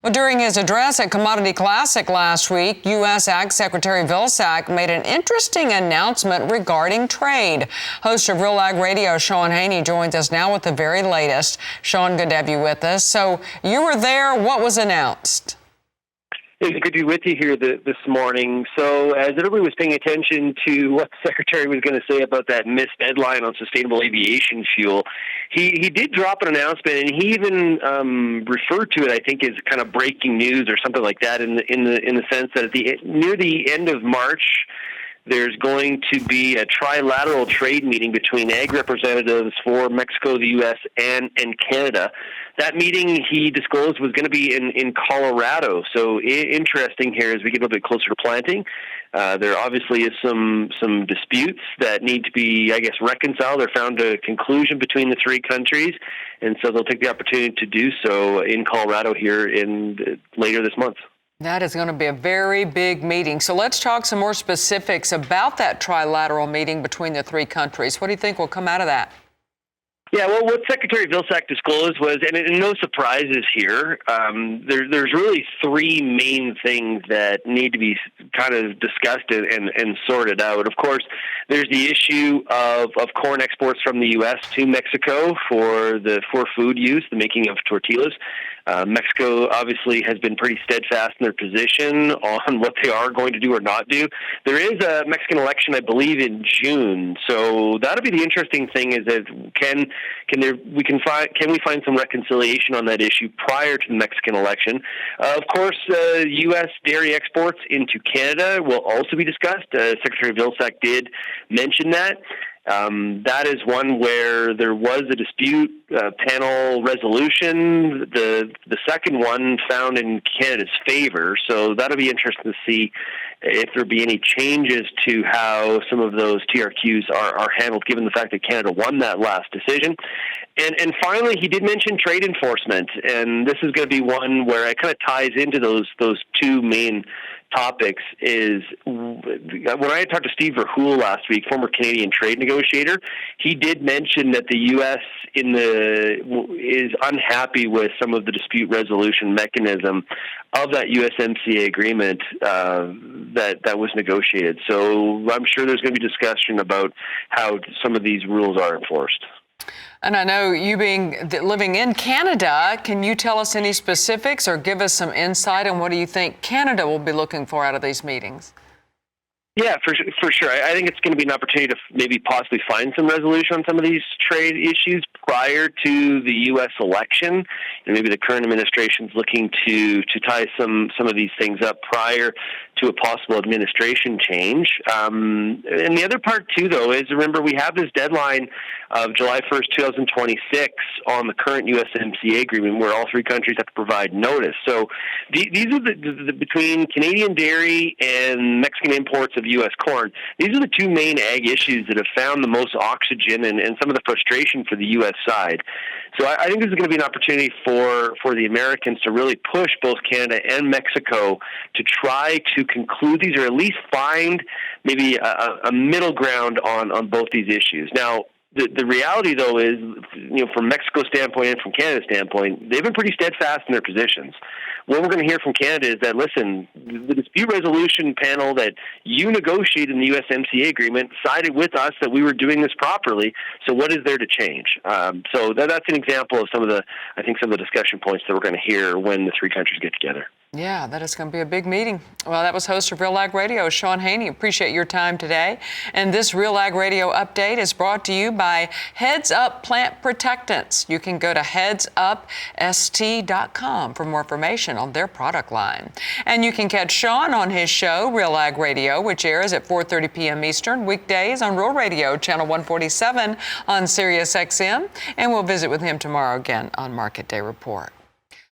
Well, during his address at Commodity Classic last week, U.S. Ag Secretary Vilsack made an interesting announcement regarding trade. Host of Real Ag Radio, Shaun Haney, joins us now with the very latest. Shaun, good to have you with us. So you were there. What was announced? It's good to be with you here this morning. So as everybody was paying attention to what the Secretary was going to say about that missed deadline on sustainable aviation fuel, he did drop an announcement, and he even referred to it, I think, as kind of breaking news or something like that in the sense that near the end of March, there's going to be a trilateral trade meeting between ag representatives for Mexico, the U.S., and Canada. That meeting, he disclosed, was going to be in Colorado. So interesting here as we get a little bit closer to planting. There obviously is some disputes that need to be, I guess, reconciled or found a conclusion between the three countries. And so they'll take the opportunity to do so in Colorado here later this month. That is going to be a very big meeting. So let's talk some more specifics about that trilateral meeting between the three countries. What do you think will come out of that? Yeah, well, what Secretary Vilsack disclosed was, and no surprises here, there's really three main things that need to be kind of discussed and sorted out. Of course, there's the issue of corn exports from the U.S. to Mexico for food use, the making of tortillas. Mexico obviously has been pretty steadfast in their position on what they are going to do or not do. There is a Mexican election, I believe, in June, so that'll be the interesting thing: is that can we find some reconciliation on that issue prior to the Mexican election? Of course, U.S. dairy exports into Canada will also be discussed. Secretary Vilsack did mention that. That is one where there was a dispute panel resolution. The second one found in Canada's favor, so that'll be interesting to see if there'll be any changes to how some of those TRQs are handled, given the fact that Canada won that last decision. And finally, he did mention trade enforcement, and this is going to be one where it kind of ties into those two main topics. Is when I talked to Steve Verhoeven last week, former Canadian trade negotiator, he did mention that the U.S. is unhappy with some of the dispute resolution mechanism of that USMCA agreement that was negotiated. So I'm sure there's going to be discussion about how some of these rules are enforced. And I know you living in Canada, can you tell us any specifics or give us some insight on what do you think Canada will be looking for out of these meetings? Yeah, for sure. I think it's going to be an opportunity to maybe possibly find some resolution on some of these trade issues prior to the U.S. election. And maybe the current administration is looking to tie some of these things up prior to a possible administration change. And the other part, too, though, is remember we have this deadline of July 1st, 2026 on the current USMCA agreement where all three countries have to provide notice. So these are between Canadian dairy and Mexican imports of U.S. corn, these are the two main ag issues that have found the most oxygen and some of the frustration for the U.S. side. So I think this is going to be an opportunity for the Americans to really push both Canada and Mexico to try to conclude these or at least find maybe a middle ground on both these issues. Now, the reality, though, is, from Mexico's standpoint and from Canada's standpoint, they've been pretty steadfast in their positions. What we're going to hear from Canada is that, listen, the dispute resolution panel that you negotiated in the USMCA agreement sided with us that we were doing this properly, so what is there to change? So that's an example of some of the discussion points that we're going to hear when the three countries get together. Yeah, that is going to be a big meeting. Well, that was host of Real Ag Radio, Shaun Haney. Appreciate your time today. And this Real Ag Radio update is brought to you by Heads Up Plant Protectants. You can go to headsupst.com for more information on their product line. And you can catch Shaun on his show, Real Ag Radio, which airs at 4:30 p.m. Eastern, weekdays on Rural Radio, Channel 147 on Sirius XM. And we'll visit with him tomorrow again on Market Day Report.